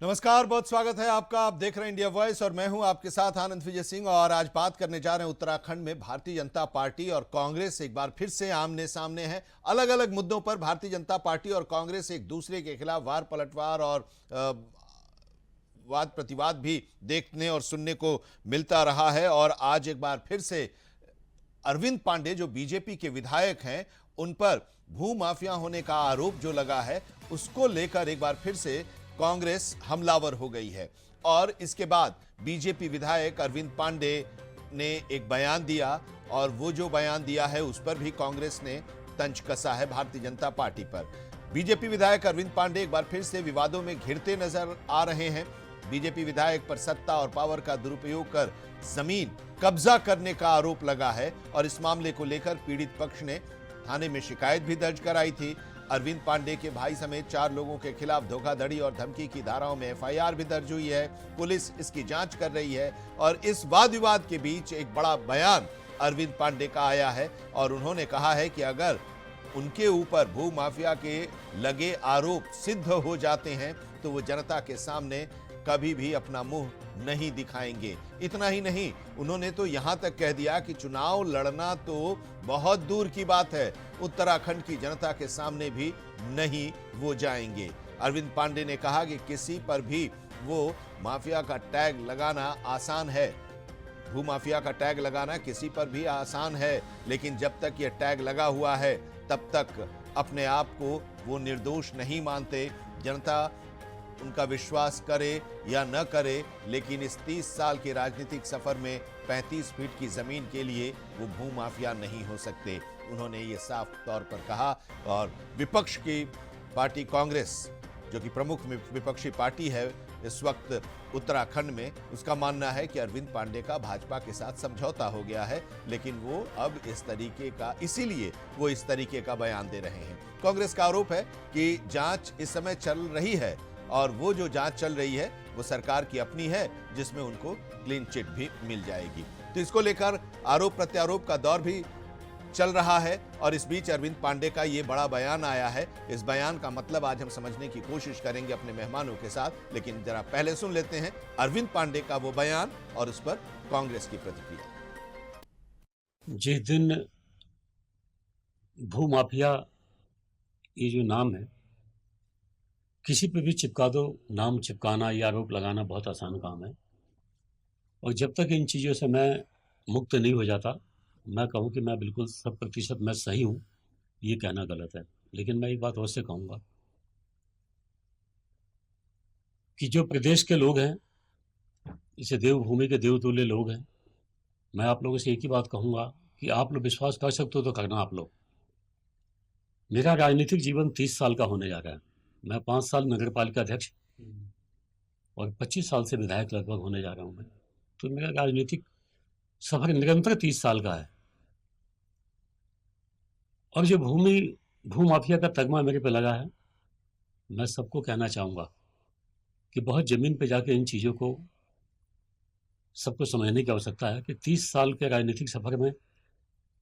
नमस्कार, बहुत स्वागत है आपका। आप देख रहे हैं इंडिया वॉइस और मैं हूं आपके साथ आनंद विजय सिंह। और आज बात करने जा रहे हैं उत्तराखंड में भारतीय जनता पार्टी और कांग्रेस एक बार फिर से आमने सामने है। अलग अलग मुद्दों पर भारतीय जनता पार्टी और कांग्रेस एक दूसरे के खिलाफ वार पलटवार और वाद प्रतिवाद भी देखने और सुनने को मिलता रहा है। और आज एक बार फिर से अरविंद पांडे जो बीजेपी के विधायक हैं, उन पर भू माफिया होने का आरोप जो लगा है, उसको लेकर एक बार फिर से कांग्रेस हमलावर हो गई है। और इसके बाद बीजेपी विधायक अरविंद पांडे ने एक बयान दिया और वो जो बयान दिया है उस पर भी कांग्रेस ने तंज कसा है भारतीय जनता पार्टी पर। बीजेपी विधायक अरविंद पांडे एक बार फिर से विवादों में घिरते नजर आ रहे हैं। बीजेपी विधायक पर सत्ता और पावर का दुरुपयोग कर जमीन कब्जा करने का आरोप लगा है और इस मामले को लेकर पीड़ित पक्ष ने थाने में शिकायत भी दर्ज कराई थी। अरविंद पांडे के भाई समेत 4 लोगों के खिलाफ धोखाधड़ी और धमकी की धाराओं में एफआईआर भी दर्ज हुई है। पुलिस इसकी जांच कर रही है। और इस वाद विवाद के बीच एक बड़ा बयान अरविंद पांडे का आया है और उन्होंने कहा है कि अगर उनके ऊपर भू माफिया के लगे आरोप सिद्ध हो जाते हैं तो वो जनता के सामने कभी भी अपना मुंह नहीं दिखाएंगे। इतना ही नहीं, उन्होंने तो यहां तक कह दिया कि चुनाव लड़ना तो बहुत दूर की बात है, उत्तराखंड की जनता के सामने भी नहीं वो जाएंगे। अरविंद पांडे ने कहा कि किसी पर भी वो माफिया का टैग लगाना आसान है, भू माफिया का टैग लगाना किसी पर भी आसान है, लेकिन जब तक ये टैग लगा हुआ है तब तक अपने आप को वो निर्दोष नहीं मानते। जनता उनका विश्वास करे या न करे, लेकिन इस 30 साल के राजनीतिक सफर में 35 फीट की जमीन के लिए वो भू माफिया नहीं हो सकते। उन्होंने ये साफ तौर पर कहा। और विपक्ष की पार्टी कांग्रेस, जो कि प्रमुख विपक्षी पार्टी है इस वक्त उत्तराखंड में, उसका मानना है कि अरविंद पांडे का भाजपा के साथ समझौता हो गया है, लेकिन वो अब इसीलिए वो इस तरीके का बयान दे रहे हैं। कांग्रेस का आरोप है कि जांच इस समय चल रही है और वो जो जांच चल रही है वो सरकार की अपनी है, जिसमें उनको क्लीन चिट भी मिल जाएगी। तो इसको लेकर आरोप प्रत्यारोप का दौर भी चल रहा है। और इस बीच अरविंद पांडे का ये बड़ा बयान आया है। इस बयान का मतलब आज हम समझने की कोशिश करेंगे अपने मेहमानों के साथ, लेकिन जरा पहले सुन लेते हैं अरविंद पांडे का वो बयान और उस पर कांग्रेस की प्रतिक्रिया। जिस दिन भू माफिया ये जो नाम है, किसी पे भी चिपका दो, नाम चिपकाना या आरोप लगाना बहुत आसान काम है। और जब तक इन चीज़ों से मैं मुक्त नहीं हो जाता, मैं कहूँ कि मैं बिल्कुल 100% मैं सही हूँ, ये कहना गलत है। लेकिन मैं एक बात अवश्य कहूँगा कि जो प्रदेश के लोग हैं, इसे देवभूमि के देवतुल्य लोग हैं, मैं आप लोगों से एक ही बात कहूँगा कि आप लोग विश्वास कर सकते हो तो करना आप लोग। मेरा राजनीतिक जीवन 30 साल का होने जा रहा है। मैं 5 साल नगर पालिका अध्यक्ष और 25 साल से विधायक लगभग होने जा रहा हूँ मैं। तो मेरा राजनीतिक सफर निरंतर 30 साल का है। और जो भू माफिया का तगमा मेरे पे लगा है, मैं सबको कहना चाहूँगा कि बहुत ज़मीन पे जाके इन चीज़ों को सबको समझने की आवश्यकता है कि 30 साल के राजनीतिक सफर में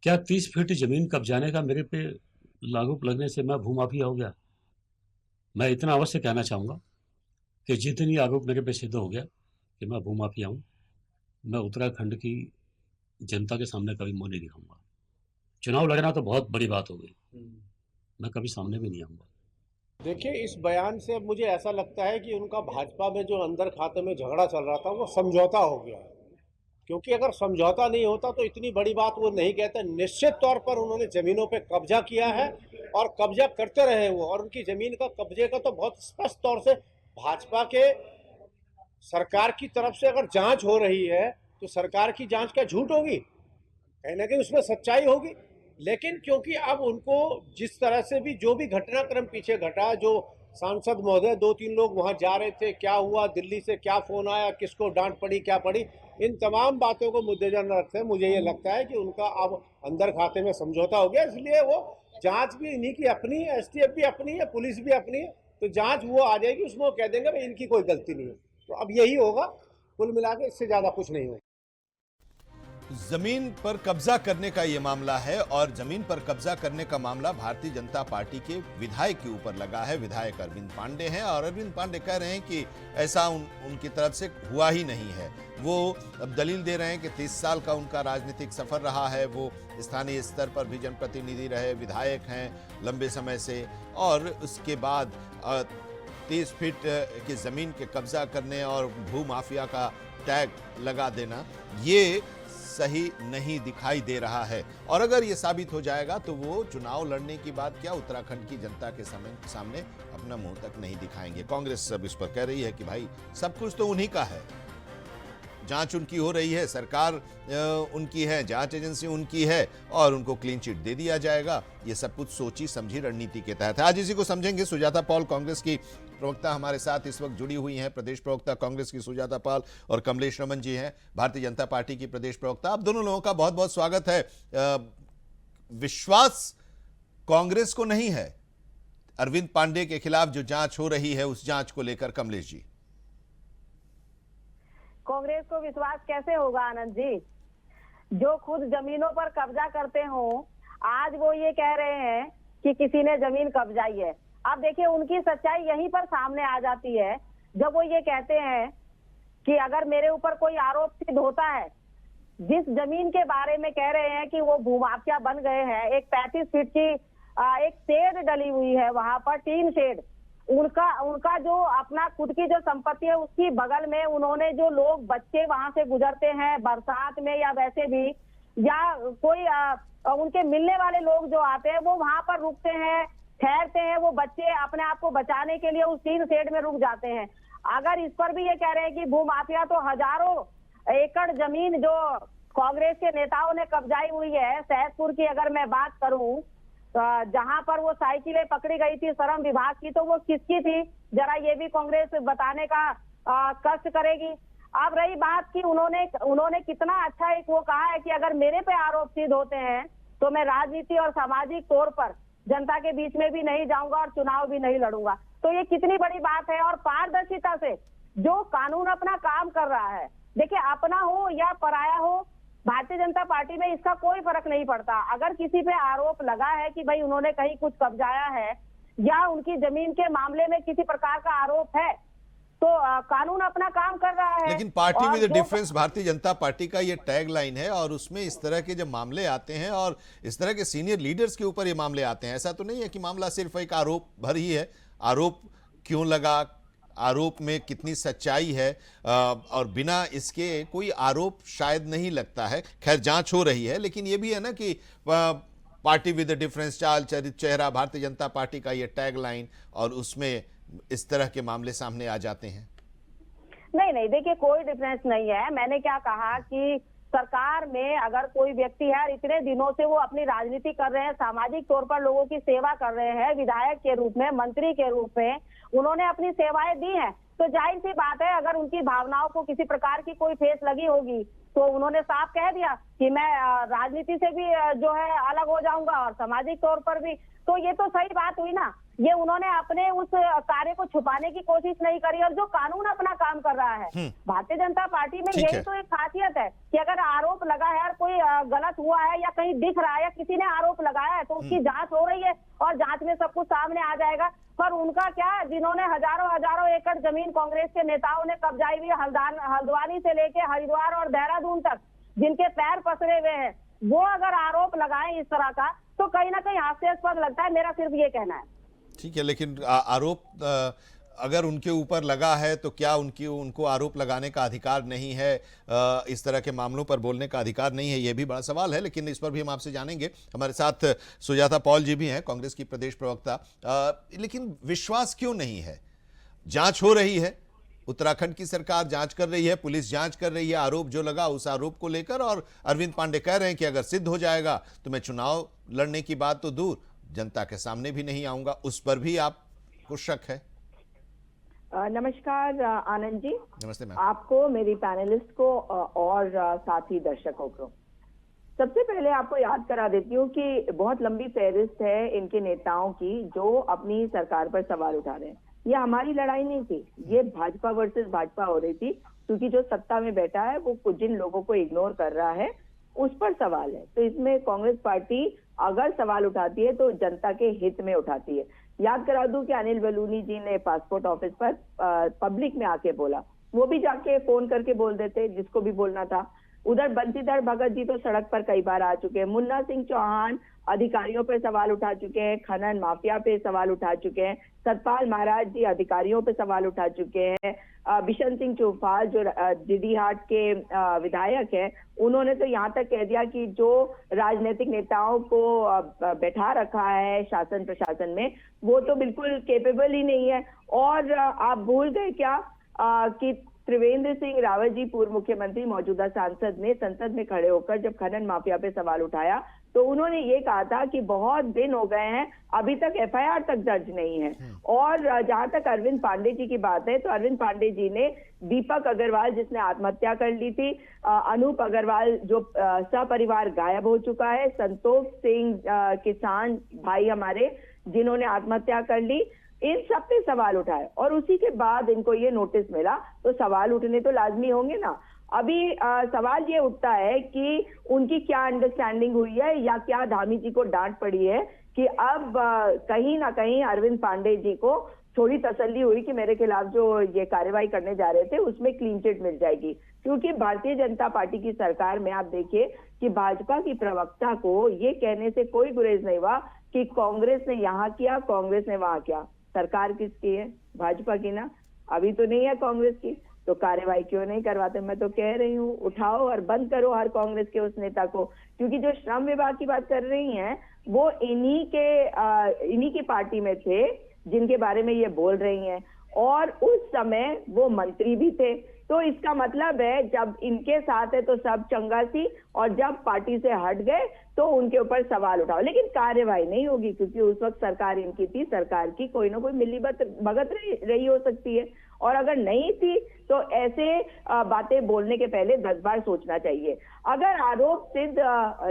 क्या 30 फीट ज़मीन कब्जाने का मेरे पे लागू लगने से मैं भू माफिया हो गया। मैं इतना अवश्य कहना चाहूँगा कि जिस दिन ये आरोप मेरे पे सिद्ध हो गया कि मैं भू माफिया हूँ, मैं उत्तराखंड की जनता के सामने कभी मुंह नहीं दिखाऊंगा। चुनाव लड़ना तो बहुत बड़ी बात हो गई, मैं कभी सामने भी नहीं आऊँगा। देखिए, इस बयान से अब मुझे ऐसा लगता है कि उनका भाजपा में जो अंदर खाते में झगड़ा चल रहा था वो समझौता हो गया है। क्योंकि अगर समझौता नहीं होता तो इतनी बड़ी बात वो नहीं कहते। निश्चित तौर पर उन्होंने जमीनों पे कब्जा किया है और कब्जा करते रहे वो। और उनकी जमीन का कब्जे का तो बहुत स्पष्ट तौर से भाजपा के सरकार की तरफ से अगर जांच हो रही है तो सरकार की जांच क्या झूठ होगी? कहीं ना कहीं उसमें सच्चाई होगी। लेकिन क्योंकि अब उनको जिस तरह से भी जो भी घटनाक्रम पीछे घटा, जो सांसद महोदय 2-3 लोग वहां जा रहे थे, क्या हुआ, दिल्ली से क्या फोन आया, किसको डांट पड़ी, क्या पड़ी, इन तमाम बातों को मुद्देनजर रखते हुए मुझे ये लगता है कि उनका अब अंदर खाते में समझौता हो गया। इसलिए वो जांच भी इन्हीं की अपनी है, एसटीएफ भी अपनी है, पुलिस भी अपनी है। तो जांच वो आ जाएगी, उसमें वो कह देंगे भाई इनकी कोई गलती नहीं है। तो अब यही होगा, कुल मिला के इससे ज्यादा कुछ नहीं होगा। जमीन पर कब्जा करने का ये मामला है और जमीन पर कब्जा करने का मामला भारतीय जनता पार्टी के विधायक के ऊपर लगा है। विधायक अरविंद पांडे हैं और अरविंद पांडे कह रहे हैं कि ऐसा उनकी तरफ से हुआ ही नहीं है। वो अब दलील दे रहे हैं कि 30 साल का उनका राजनीतिक सफर रहा है, वो स्थानीय स्तर पर भी जनप्रतिनिधि रहे, विधायक हैं लंबे समय से, और उसके बाद 30 फीट की जमीन के कब्जा करने और भू माफिया का टैग लगा देना ये सही नहीं दिखाई दे रहा है। और अगर ये साबित हो जाएगा तो वो चुनाव लड़ने की बात क्या उत्तराखंड की जनता के सामने अपना मुंह तक नहीं दिखाएंगे। कांग्रेस सब इस पर कह रही है कि भाई सब कुछ तो उन्हीं का है, जांच उनकी हो रही है, सरकार उनकी है, जांच एजेंसी उनकी है और उनको क्लीन चिट दे दिया जाएगा। ये सब कुछ सोची समझी रणनीति के तहत है। आज इसी को समझेंगे। सुजाता पॉल कांग्रेस की प्रवक्ता हमारे साथ इस वक्त जुड़ी हुई हैं, प्रदेश प्रवक्ता कांग्रेस की सुजाता पॉल, और कमलेश रमन जी हैं भारतीय जनता पार्टी की प्रदेश प्रवक्ता। आप दोनों लोगों का बहुत बहुत स्वागत है। विश्वास कांग्रेस को नहीं है अरविंद पांडे के खिलाफ जो जांच हो रही है, उस जांच को लेकर कमलेश जी। कांग्रेस को विश्वास कैसे होगा आनंद जी, जो खुद जमीनों पर कब्जा करते हो, आज वो ये कह रहे हैं कि किसी ने जमीन कब्जाई है। अब देखिए उनकी सच्चाई यहीं पर सामने आ जाती है जब वो ये कहते हैं कि अगर मेरे ऊपर कोई आरोप सिद्ध होता है, जिस जमीन के बारे में कह रहे हैं कि वो भूमाफिया बन गए हैं, एक 35 फीट की एक शेड डली हुई है वहां पर, टीन शेड, उनका जो अपना खुद की जो संपत्ति है उसकी बगल में उन्होंने जो लोग बच्चे वहां से गुजरते हैं बरसात में या वैसे भी, या कोई उनके मिलने वाले लोग जो आते हैं वो वहां पर रुकते हैं, ठहरते हैं, वो बच्चे अपने आप को बचाने के लिए उस टीन शेड में रुक जाते हैं। अगर इस पर भी ये कह रहे हैं कि भूमाफिया, तो हजारों एकड़ जमीन जो कांग्रेस के नेताओं ने कब्जाई हुई है, सैदपुर की अगर मैं बात करूं, जहां पर वो साइकिलें पकड़ी गई थी श्रम विभाग की, तो वो किसकी थी जरा ये भी कांग्रेस बताने का कष्ट करेगी। अब रही बात कि उन्होंने कितना अच्छा एक वो कहा है कि अगर मेरे पे आरोप सिद्ध होते हैं तो मैं राजनीति और सामाजिक तौर पर जनता के बीच में भी नहीं जाऊंगा और चुनाव भी नहीं लड़ूंगा। तो ये कितनी बड़ी बात है। और पारदर्शिता से जो कानून अपना काम कर रहा है, देखिए अपना हो या पराया हो, भारतीय जनता पार्टी में इसका कोई फर्क नहीं पड़ता। अगर किसी पे आरोप लगा है कि भाई उन्होंने कहीं कुछ कब्जाया है या उनकी जमीन के मामले में किसी प्रकार का आरोप है, तो कानून अपना काम कर रहा है। लेकिन party with difference Bharatiya Janata party का ये टैग लाइन है, और उसमें इस तरह के जब मामले आते हैं और इस तरह के सीनियर लीडर्स के ऊपर ये मामले आते हैं, ऐसा तो नहीं है कि मामला सिर्फ एक आरोप भर ही है। आरोप क्यों लगा, आरोप में कितनी सच्चाई है, और बिना इसके कोई आरोप शायद नहीं लगता है। खैर जांच हो रही है, लेकिन ये भी है ना कि पार्टी विद डिफरेंस, चाल चरित्र चेहरा, भारतीय जनता पार्टी का ये टैग लाइन, और उसमें इस तरह के मामले सामने आ जाते हैं। नहीं, देखिए कोई डिफरेंस नहीं है। मैंने क्या कहा कि सरकार में अगर कोई व्यक्ति है और इतने दिनों से वो अपनी राजनीति कर रहे हैं, सामाजिक तौर पर लोगों की सेवा कर रहे हैं, विधायक के रूप में, मंत्री के रूप में उन्होंने अपनी सेवाएं दी हैं, तो जाहिर सी बात है अगर उनकी भावनाओं को किसी प्रकार की कोई ठेस लगी होगी तो उन्होंने साफ कह दिया कि मैं राजनीति से भी जो है अलग हो जाऊंगा और सामाजिक तौर पर भी। तो ये तो सही बात हुई ना, ये उन्होंने अपने उस कार्य को छुपाने की कोशिश नहीं करी, और जो कानून अपना काम कर रहा है भारतीय जनता पार्टी में, यही तो एक खासियत है कि अगर आरोप लगा है और कोई गलत हुआ है या कहीं दिख रहा है या किसी ने आरोप लगाया है तो उसकी जांच हो रही है और जांच में सब कुछ सामने आ जाएगा। पर उनका क्या, जिन्होंने हजारों एकड़ जमीन कांग्रेस के नेताओं ने कब्जाई हुई, हल्द्वानी से लेके हरिद्वार और देहरादून तक जिनके पैर पसरे हुए हैं, वो अगर आरोप लगाए इस तरह का तो कहीं ना कहीं हास्यास्पद लगता है। मेरा सिर्फ ये कहना है। ठीक है, लेकिन आरोप अगर उनके ऊपर लगा है तो क्या उनको आरोप लगाने का अधिकार नहीं है, इस तरह के मामलों पर बोलने का अधिकार नहीं है? ये भी बड़ा सवाल है, लेकिन इस पर भी हम आपसे जानेंगे। हमारे साथ सुजाता पॉल जी भी हैं, कांग्रेस की प्रदेश प्रवक्ता। लेकिन विश्वास क्यों नहीं है? जांच हो रही है, उत्तराखंड की सरकार जांच कर रही है, पुलिस जांच कर रही है, आरोप जो लगा उस आरोप को लेकर, और अरविंद पांडे कह रहे हैं कि अगर सिद्ध हो जाएगा तो मैं चुनाव लड़ने की बात तो दूर, जनता के सामने भी नहीं आऊंगा। उस पर भी आपको शक है? नमस्कार आनंद जी। नमस्ते मैम। आपको, मेरी पैनलिस्ट को और साथी दर्शकों को सबसे पहले आपको याद करा देती हूँ कि बहुत लंबी फहरिस्त है इनके नेताओं की जो अपनी सरकार पर सवाल उठा रहे हैं। ये हमारी लड़ाई नहीं थी, ये भाजपा वर्सेस भाजपा हो रही थी, क्योंकि जो सत्ता में बैठा है वो कुछ जिन लोगों को इग्नोर कर रहा है उस पर सवाल है। तो इसमें कांग्रेस पार्टी अगर सवाल उठाती है तो जनता के हित में उठाती है। याद करा दूं कि अनिल बलूनी जी ने पासपोर्ट ऑफिस पर पब्लिक में आके बोला, वो भी जाके फोन करके बोल देते जिसको भी बोलना था। उधर बंशीधर भगत जी तो सड़क पर कई बार आ चुके हैं। मुन्ना सिंह चौहान अधिकारियों पर सवाल उठा चुके हैं, खनन माफिया पे सवाल उठा चुके हैं। सतपाल महाराज जी अधिकारियों पे सवाल उठा चुके हैं। बिशन सिंह चौफाल जो दीदीहाट के विधायक हैं, उन्होंने तो यहाँ तक कह दिया कि जो राजनीतिक नेताओं को बैठा रखा है शासन प्रशासन में, वो तो बिल्कुल केपेबल ही नहीं है। और आप भूल गए क्या कि त्रिवेंद्र सिंह रावत जी पूर्व मुख्यमंत्री मौजूदा सांसद ने संसद में खड़े होकर जब खनन माफिया पे सवाल उठाया तो उन्होंने ये कहा था कि बहुत दिन हो गए हैं, अभी तक एफआईआर तक दर्ज नहीं है। और जहां तक अरविंद पांडे जी की बात है तो अरविंद पांडे जी ने दीपक अग्रवाल जिसने आत्महत्या कर ली थी, अनूप अग्रवाल जो सपरिवार गायब हो चुका है, संतोष सिंह किसान भाई हमारे जिन्होंने आत्महत्या कर ली, इन सब पे सवाल उठाए और उसी के बाद इनको ये नोटिस मिला, तो सवाल उठने तो लाजमी होंगे ना। अभी सवाल ये उठता है कि उनकी क्या अंडरस्टैंडिंग हुई है या क्या धामी जी को डांट पड़ी है कि अब कहीं ना कहीं अरविंद पांडे जी को थोड़ी तसल्ली हुई कि मेरे खिलाफ जो ये कार्रवाई करने जा रहे थे उसमें क्लीन चिट मिल जाएगी। क्योंकि भारतीय जनता पार्टी की सरकार में आप देखिए कि भाजपा की प्रवक्ता को ये कहने से कोई गुरेज नहीं हुआ कि कांग्रेस ने यहाँ किया, कांग्रेस ने वहां किया। सरकार किसकी है? भाजपा की ना। अभी तो नहीं है कांग्रेस की, तो कार्रवाई क्यों नहीं करवाते? मैं तो कह रही हूँ उठाओ और बंद करो हर कांग्रेस के उस नेता को। क्योंकि जो श्रम विभाग की बात कर रही हैं वो इन्हीं की पार्टी में थे जिनके बारे में ये बोल रही हैं, और उस समय वो मंत्री भी थे। तो इसका मतलब है जब इनके साथ है तो सब चंगा सी, और जब पार्टी से हट गए तो उनके ऊपर सवाल उठाओ, लेकिन कार्रवाई नहीं होगी क्योंकि उस वक्त सरकार इनकी थी। सरकार की कोई ना कोई मिली भगत रही हो सकती है, और अगर नहीं थी तो ऐसे बातें बोलने के पहले 10 बार सोचना चाहिए। अगर आरोप सिद्ध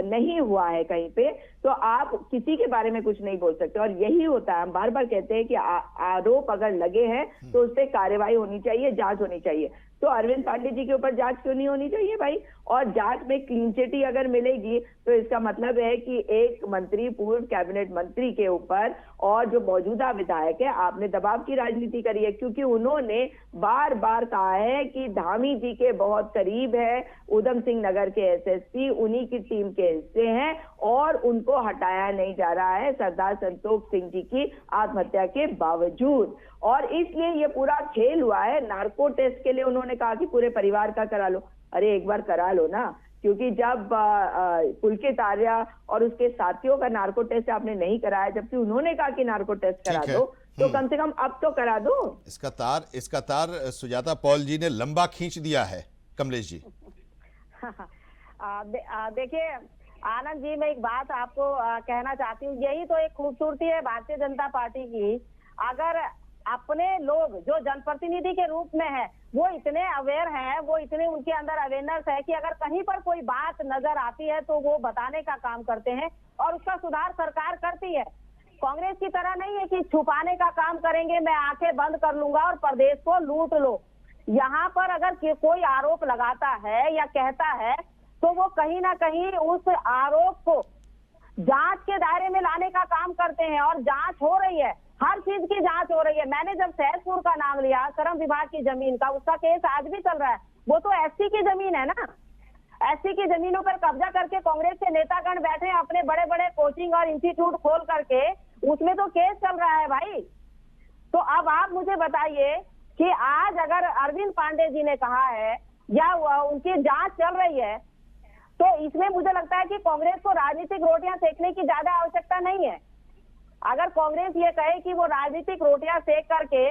नहीं हुआ है कहीं पे तो आप किसी के बारे में कुछ नहीं बोल सकते, और यही होता है। हम बार बार कहते हैं कि आरोप अगर लगे हैं तो उस पर कार्रवाई होनी चाहिए, जांच होनी चाहिए। तो अरविंद पांडे जी के ऊपर जांच क्यों नहीं होनी चाहिए भाई? और जांच में क्लीन चिट ही अगर मिलेगी तो इसका मतलब है कि एक मंत्री, पूर्व कैबिनेट मंत्री के ऊपर और जो मौजूदा विधायक है, आपने दबाव की राजनीति करी है। क्योंकि उन्होंने बार बार कहा है कि धामी जी के बहुत करीब है, उधम सिंह नगर के एसएसपी उन्हीं की टीम के हिस्से हैं और उनको हटाया नहीं जा रहा है सरदार संतोष सिंह जी की आत्महत्या के बावजूद। और इसलिए ये पूरा खेल हुआ है। नार्को टेस्ट के लिए उन्होंने कहा कि पूरे परिवार का करा लो। अरे एक बार करा लो ना, क्योंकि जब पुलकित आर्या और उसके साथियों का नार्को टेस्ट आपने नहीं कराया, जबकि उन्होंने कहा कि नार्को टेस्ट करा दो, तो कम से कम अब तो करा दो। इसका तार सुजाता पॉल जी ने लंबा खींच दिया है। कमलेश जी देखिए आनंद जी, मैं एक बात आपको कहना चाहती हूँ। यही तो एक खूबसूरती है भारतीय जनता पार्टी की। अगर अपने लोग जो जनप्रतिनिधि के रूप में है वो इतने अवेयर हैं, वो इतने उनके अंदर अवेयरनेस है कि अगर कहीं पर कोई बात नजर आती है तो वो बताने का काम करते हैं और उसका सुधार सरकार करती है। कांग्रेस की तरह नहीं है कि छुपाने का काम करेंगे, मैं आंखें बंद कर लूंगा और प्रदेश को लूट लो। यहाँ पर अगर कोई आरोप लगाता है या कहता है तो वो कहीं ना कहीं उस आरोप को जांच के दायरे में लाने का काम करते हैं, और जांच हो रही है, हर चीज की जांच हो रही है। मैंने जब सैदपुर का नाम लिया, श्रम विभाग की जमीन का, उसका केस आज भी चल रहा है। वो तो एससी की जमीन है ना। एससी की जमीनों पर कब्जा करके कांग्रेस के नेतागण बैठे हैं अपने बड़े बड़े कोचिंग और इंस्टीट्यूट खोल करके, उसमें तो केस चल रहा है भाई। तो अब आप मुझे बताइए कि आज अगर अरविंद पांडे जी ने कहा है या उनकी जांच चल रही है, तो इसमें मुझे लगता है कि कांग्रेस को राजनीतिक रोटियां सेकने की ज्यादा आवश्यकता नहीं है। अगर कांग्रेस ये कहे कि वो राजनीतिक रोटियां सेक करके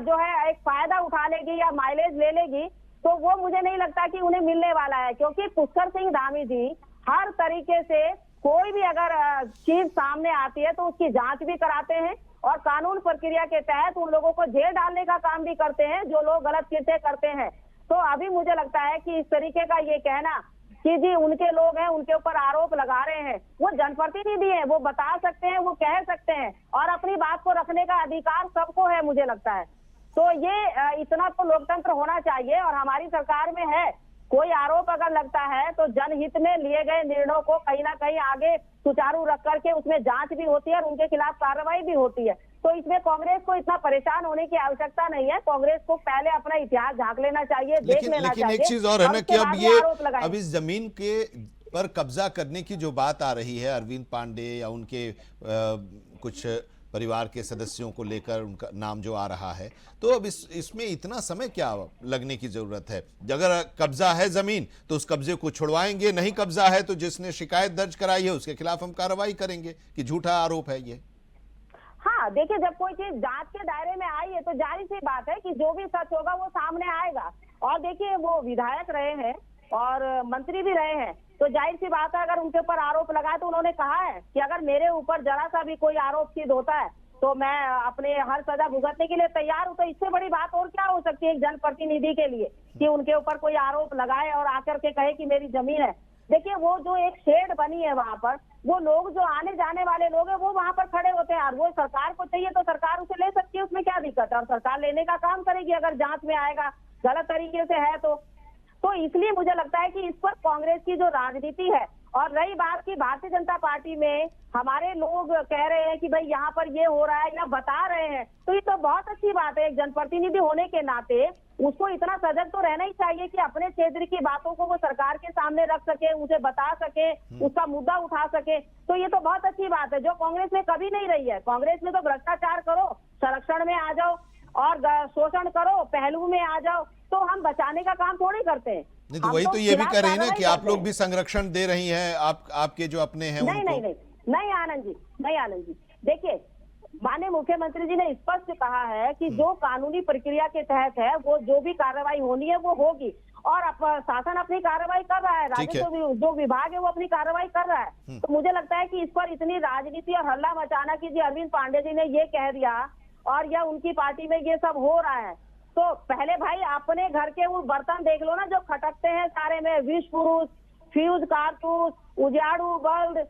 जो है एक फायदा उठा लेगी या माइलेज ले लेगी, तो वो मुझे नहीं लगता कि उन्हें मिलने वाला है। क्योंकि पुष्कर सिंह धामी जी हर तरीके से कोई भी अगर चीज सामने आती है तो उसकी जांच भी कराते हैं और कानून प्रक्रिया के तहत उन लोगों को जेल डालने का काम भी करते हैं जो लोग गलत कृत्य करते हैं। तो अभी मुझे लगता है कि इस तरीके का ये कहना कि जी उनके लोग हैं, उनके ऊपर आरोप लगा रहे हैं, वो जनप्रतिनिधि हैं, वो बता सकते हैं, वो कह सकते हैं, और अपनी बात को रखने का अधिकार सबको है मुझे लगता है। तो ये इतना तो लोकतंत्र होना चाहिए, और हमारी सरकार में है कोई आरोप अगर लगता है तो जनहित में लिए गए निर्णयों को कहीं ना कहीं आगे सुचारू रख करके उसमें जांच भी होती है और उनके खिलाफ कार्रवाई भी होती है। तो इसमें कांग्रेस को इतना परेशान होने की आवश्यकता नहीं है। कांग्रेस को पहले अपना इतिहास झांक लेना चाहिए, देख लेना लेकिन चाहिए। एक चीज और है ना कि अब आरोप लगाएं। अब इस जमीन के पर कब्जा करने की जो बात आ रही है अरविंद पांडे या उनके कुछ परिवार के सदस्यों को लेकर उनका नाम जो आ रहा है, तो अब इसमें इतना समय क्या लगने की जरूरत है? अगर कब्जा है जमीन तो उस कब्जे को छुड़वाएंगे, नहीं कब्जा है तो जिसने शिकायत दर्ज कराई है उसके खिलाफ हम कार्रवाई करेंगे कि झूठा आरोप है ये। हाँ देखिए, जब कोई चीज जांच के दायरे में आई है तो जाहिर सी बात है कि जो भी सच होगा वो सामने आएगा। और देखिए, वो विधायक रहे हैं और मंत्री भी रहे हैं, तो जाहिर सी बात है अगर उनके ऊपर आरोप लगाए तो उन्होंने कहा है कि अगर मेरे ऊपर जरा सा भी कोई आरोप सिद्ध होता है तो मैं अपने हर सजा भुगतने के लिए तैयार हूं। तो इससे बड़ी बात और क्या हो सकती है एक जनप्रतिनिधि के लिए कि उनके ऊपर कोई आरोप लगाए और आकर के कहे कि मेरी जमीन है। देखिए, वो जो एक शेड बनी है वहां पर, वो लोग जो आने जाने वाले लोग हैं वो वहां पर खड़े होते हैं और वो सरकार को चाहिए तो सरकार उसे ले सकती है, उसमें क्या दिक्कत है। और सरकार लेने का काम करेगी अगर जांच में आएगा गलत तरीके से है तो इसलिए मुझे लगता है कि इस पर कांग्रेस की जो राजनीति है। और रही बात की भारतीय जनता पार्टी में हमारे लोग कह रहे हैं कि भाई यहाँ पर ये हो रहा है या बता रहे हैं, तो ये तो बहुत अच्छी बात है। एक जनप्रतिनिधि होने के नाते उसको इतना सजग तो रहना ही चाहिए कि अपने क्षेत्र की बातों को वो सरकार के सामने रख सके, उसे बता सके, उसका मुद्दा उठा सके। तो ये तो बहुत अच्छी बात है जो कांग्रेस में कभी नहीं रही है। कांग्रेस में तो भ्रष्टाचार करो, संरक्षण में आ जाओ और शोषण करो, पहलू में आ जाओ, तो हम बचाने का काम थोड़ी करते हैं। नहीं तो वही तो ये भी कर रही है ना कि आप लोग भी संरक्षण दे रही हैं, आपके जो अपने हैं नहीं, उनको। नहीं नहीं नहीं आनंद जी, देखिए माननीय मुख्यमंत्री जी ने स्पष्ट कहा है कि जो कानूनी प्रक्रिया के तहत है वो जो भी कार्रवाई होनी है वो होगी और शासन अपनी कार्रवाई कर रहा है, राजस्व जो विभाग है वो अपनी कार्रवाई कर रहा है। तो मुझे लगता है कि इस पर इतनी राजनीति और हल्ला मचाना कि जी अरविंद पांडे जी ने ये कह दिया और या उनकी पार्टी में ये सब हो रहा है, तो पहले भाई अपने घर के वो बर्तन देख लो ना जो खटकते हैं सारे में, विष पुरुष, फ्यूज कारतूस, उजाड़ू बल्ब,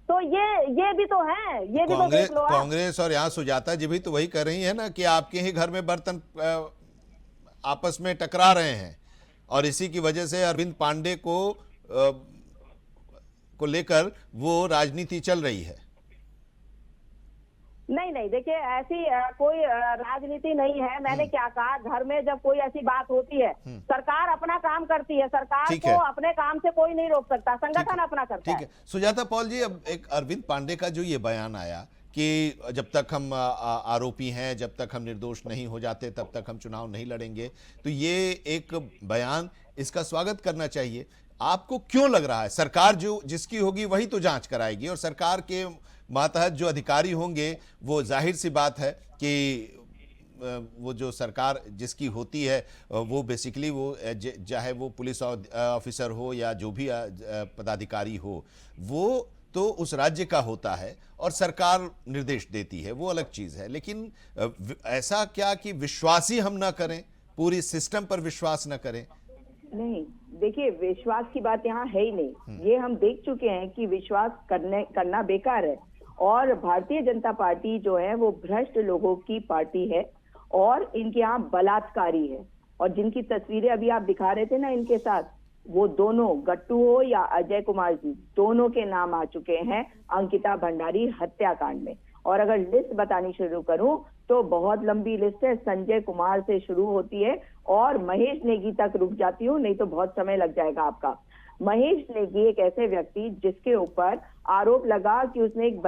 तो ये भी तो है, ये भी तो देख लो। कांग्रेस और यहाँ सुजाता जी भी तो वही कर रही है ना कि आपके ही घर में बर्तन आपस में टकरा रहे हैं और इसी की वजह से अरविंद पांडे को लेकर वो राजनीति चल रही है। नहीं देखिए, ऐसी कोई राजनीति नहीं है। मैंने क्या कहा, घर में जब कोई ऐसी बात होती है सरकार अपना काम करती है, सरकार को अपने काम से कोई नहीं रोक सकता, संगठन अपना करता है। ठीक है सुजाता पॉल जी, अब एक अरविंद पांडे का जो ये बयान आया कि जब तक हम आरोपी हैं, जब तक हम निर्दोष नहीं हो जाते तब तक हम चुनाव नहीं लड़ेंगे, तो ये एक बयान, इसका स्वागत करना चाहिए। आपको क्यों लग रहा है सरकार जो जिसकी होगी वही तो जांच कराएगी और सरकार के मातहत जो अधिकारी होंगे वो जाहिर सी बात है कि वो जो सरकार जिसकी होती है वो बेसिकली वो चाहे वो पुलिस ऑफिसर हो या जो भी पदाधिकारी हो वो तो उस राज्य का होता है और सरकार निर्देश देती है, वो अलग चीज़ है। लेकिन ऐसा क्या कि विश्वास ही हम ना करें, पूरी सिस्टम पर विश्वास ना करें? नहीं, देखिए विश्वास की बात यहाँ है ही नहीं। ये हम देख चुके हैं कि विश्वास करना बेकार है और भारतीय जनता पार्टी जो है वो भ्रष्ट लोगों की पार्टी है और इनके यहाँ बलात्कारी है। और जिनकी तस्वीरें अभी आप दिखा रहे थे ना इनके साथ, वो दोनों, गट्टू हो या अजय कुमार जी, दोनों के नाम आ चुके हैं अंकिता भंडारी हत्याकांड में। और अगर लिस्ट बतानी शुरू करूं तो बहुत लंबी लिस्ट है, संजय कुमार से शुरू होती है और महेश नेगी तक रुक जाती हूँ, नहीं तो बहुत समय लग जाएगा आपका। महेश नेगी एक ऐसे व्यक्ति जिसके ऊपर आरोप लगा कि उसने एक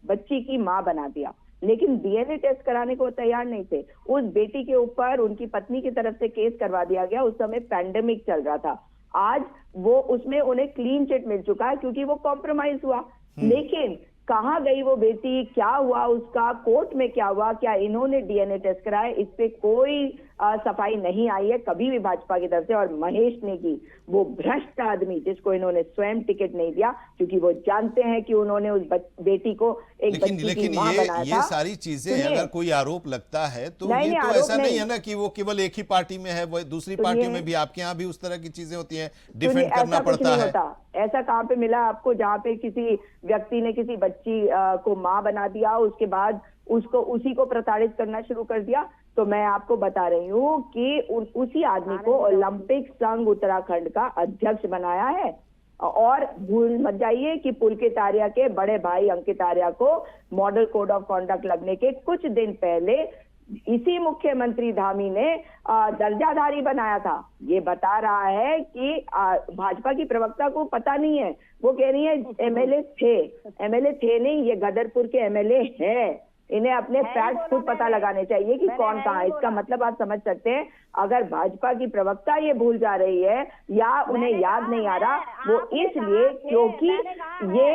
बच्ची की मां बना दिया, लेकिन डीएनए टेस्ट कराने को तैयार नहीं थे। उस बेटी के ऊपर उनकी पत्नी की तरफ से केस करवा दिया गया, उस समय पैंडेमिक चल रहा था। आज वो उसमें उन्हें क्लीन चिट मिल चुका है क्योंकि वो कॉम्प्रोमाइज हुआ। लेकिन कहाँ गई वो बेटी, क्या हुआ उसका, कोर्ट में क्या हुआ, क्या इन्होंने डीएनए टेस्ट कराया, इस पे कोई सफाई नहीं आई है कभी भी भाजपा की तरफ से। और महेश नेगी वो भ्रष्ट आदमी जिसको इन्होंने स्वयं टिकट नहीं दिया क्योंकि वो जानते हैं कि उन्होंने उस बेटी को एक बच्ची की मां बनाया था। ये सारी चीजें अगर कोई आरोप लगता है तो ये तो ऐसा नहीं है ना कि वो केवल एक ही पार्टी में है, वो दूसरी पार्टी में भी, आपके यहाँ भी उस तरह की चीजें होती हैं, डिफेंड करना पड़ता है। ऐसा कहाँ पे मिला आपको जहाँ पे किसी व्यक्ति ने किसी बच्ची को मां बना दिया, उसके बाद उसको उसी को प्रताड़ित करना शुरू कर दिया? तो मैं आपको बता रही हूँ कि उसी आदमी को ओलंपिक संघ उत्तराखंड का अध्यक्ष बनाया है। और भूल मत जाइए कि पुलकित आर्या के बड़े भाई अंकित आर्या को मॉडल कोड ऑफ कॉन्डक्ट लगने के कुछ दिन पहले इसी मुख्यमंत्री धामी ने दर्जाधारी बनाया था। ये बता रहा है कि भाजपा की प्रवक्ता को पता नहीं है, वो कह रही है एमएलए थे नहीं, ये गदरपुर के एमएलए हैं। इन्हें अपने फैक्ट खुद पता लगाने चाहिए कि कौन कहाँ है। इसका मतलब आप समझ सकते हैं, अगर भाजपा की प्रवक्ता ये भूल जा रही है या उन्हें याद नहीं आ रहा, वो इसलिए क्योंकि ये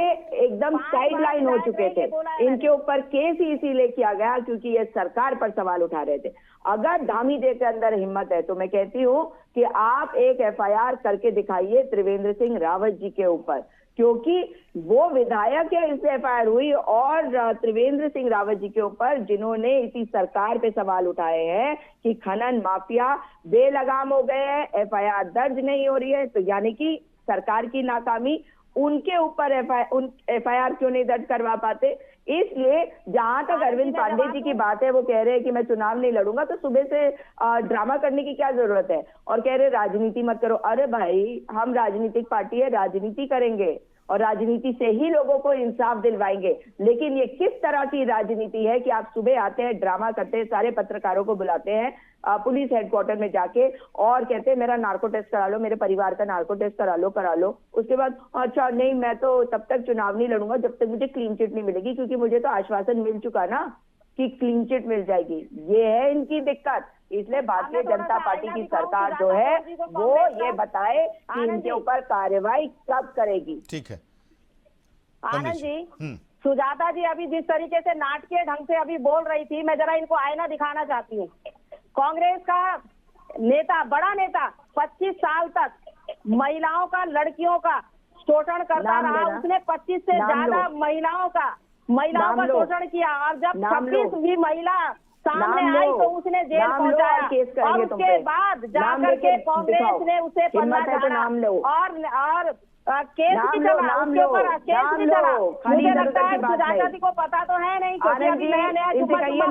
एकदम साइड लाइन हो चुके थे। इनके ऊपर केस ही इसीलिए किया गया क्योंकि ये सरकार पर सवाल उठा रहे थे। अगर धामी जी के अंदर हिम्मत है तो मैं कहती हूँ कि आप एक एफआईआर करके दिखाइए त्रिवेंद्र सिंह रावत जी के ऊपर, क्योंकि वो विधायक है, इससे एफआईआर हुई। और त्रिवेंद्र सिंह रावत जी के ऊपर जिन्होंने इसी सरकार पे सवाल उठाए हैं कि खनन माफिया बेलगाम हो गए हैं, एफआईआर दर्ज नहीं हो रही है, तो यानी कि सरकार की नाकामी, उनके ऊपर एफआईआर क्यों नहीं दर्ज करवा पाते। इसलिए जहां तक अरविंद पांडे जी की बात है, वो कह रहे हैं कि मैं चुनाव नहीं लड़ूंगा, तो सुबह से ड्रामा करने की क्या जरूरत है। और कह रहे राजनीति मत करो। अरे भाई, हम राजनीतिक पार्टी है, राजनीति करेंगे और राजनीति से ही लोगों को इंसाफ दिलवाएंगे। लेकिन ये किस तरह की राजनीति है कि आप सुबह आते हैं, ड्रामा करते हैं, सारे पत्रकारों को बुलाते हैं पुलिस हेडक्वार्टर में जाके और कहते हैं मेरा नार्को टेस्ट करा लो, मेरे परिवार का नार्को टेस्ट करा लो। उसके बाद अच्छा नहीं, मैं तो तब तक चुनाव नहीं लड़ूंगा जब तक मुझे क्लीन चिट नहीं मिलेगी, क्योंकि मुझे तो आश्वासन मिल चुका ना कि क्लीन चिट मिल जाएगी। ये है इनकी दिक्कत। इसलिए भारतीय जनता पार्टी की सरकार जो है वो ये बताए कि इनके ऊपर कार्रवाई कब करेगी। ठीक है आनंद जी, सुजाता जी अभी जिस तरीके से नाटकीय ढंग से अभी बोल रही थी, मैं जरा इनको आईना दिखाना चाहती हूँ। कांग्रेस का नेता, बड़ा नेता, 25 साल तक महिलाओं का, लड़कियों का शोषण करता रहा। उसने 25 से ज्यादा महिलाओं का शोषण किया और जब 26वीं महिला सामने आई तो उसने जेल पहुंचाया। और उसके बाद जाकर के कांग्रेस ने उसे पन्ना झाड़ा और केस भी चला, उसके ऊपर केस भी चला। मुझे लगता है सुजाता जी को पता तो है नहीं, क्योंकि अभी नया नया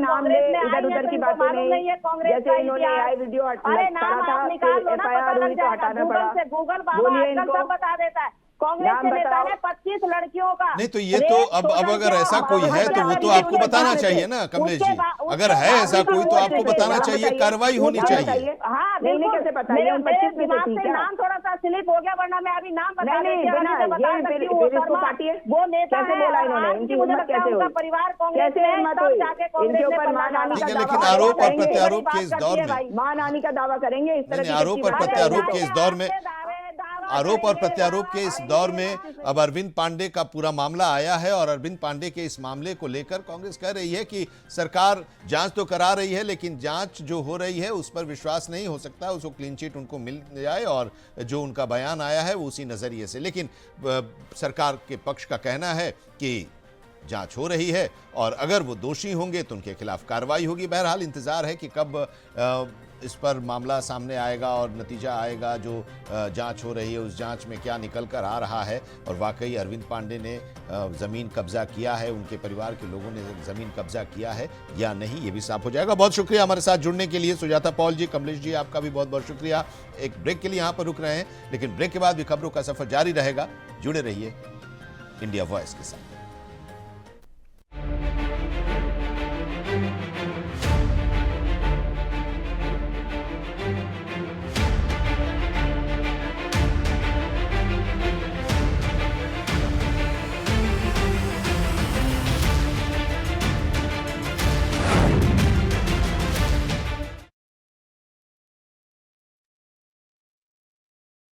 कांग्रेस ने इधर की बातें नहीं है कांग्रेस का इतिहास। अरे नाम आप निकाल लो ना, पता लग जाएगा गूगल से। गूगल बाबा आजकल सब बता देता है। कांग्रेस के नेता ने 25 लड़कियों का नहीं, तो ये तो अब अगर ऐसा कोई है तो वो तो आपको बताना चाहिए ना कमलेश जी। अगर है ऐसा कोई तो आपको बताना चाहिए, कार्रवाई होनी चाहिए। हाँ बिल्कुल, मेरे दिमाग से नाम थोड़ा सा स्लिप हो गया, वरना मैं अभी नाम बता देती हूँ। वो नेता उनका परिवार कांग्रेस में, लेकिन आरोप और प्रत्यारोप के इस दौर में, मानहानि का दावा करेंगे इस तरह आरोप और प्रत्यारोप के इस दौर में, आरोप और प्रत्यारोप के इस दौर में अब अरविंद पांडे का पूरा मामला आया है और अरविंद पांडे के इस मामले को लेकर कांग्रेस कह रही है कि सरकार जांच तो करा रही है, लेकिन जांच जो हो रही है उस पर विश्वास नहीं हो सकता। उसको क्लीन चिट उनको मिल जाए और जो उनका बयान आया है वो उसी नजरिए से। लेकिन सरकार के पक्ष का कहना है कि जांच हो रही है और अगर वो दोषी होंगे तो उनके खिलाफ कार्रवाई होगी। बहरहाल इंतजार है कि कब इस पर मामला सामने आएगा और नतीजा आएगा। जो जांच हो रही है उस जांच में क्या निकल कर आ रहा है और वाकई अरविंद पांडे ने ज़मीन कब्जा किया है, उनके परिवार के लोगों ने ज़मीन कब्जा किया है या नहीं, ये भी साफ हो जाएगा। बहुत शुक्रिया हमारे साथ जुड़ने के लिए सुजाता पॉल जी, कमलेश जी, आपका भी बहुत बहुत शुक्रिया। एक ब्रेक के लिए यहाँ पर रुक रहे हैं, लेकिन ब्रेक के बाद भी खबरों का सफर जारी रहेगा। जुड़े रहिए इंडिया वॉइस के साथ।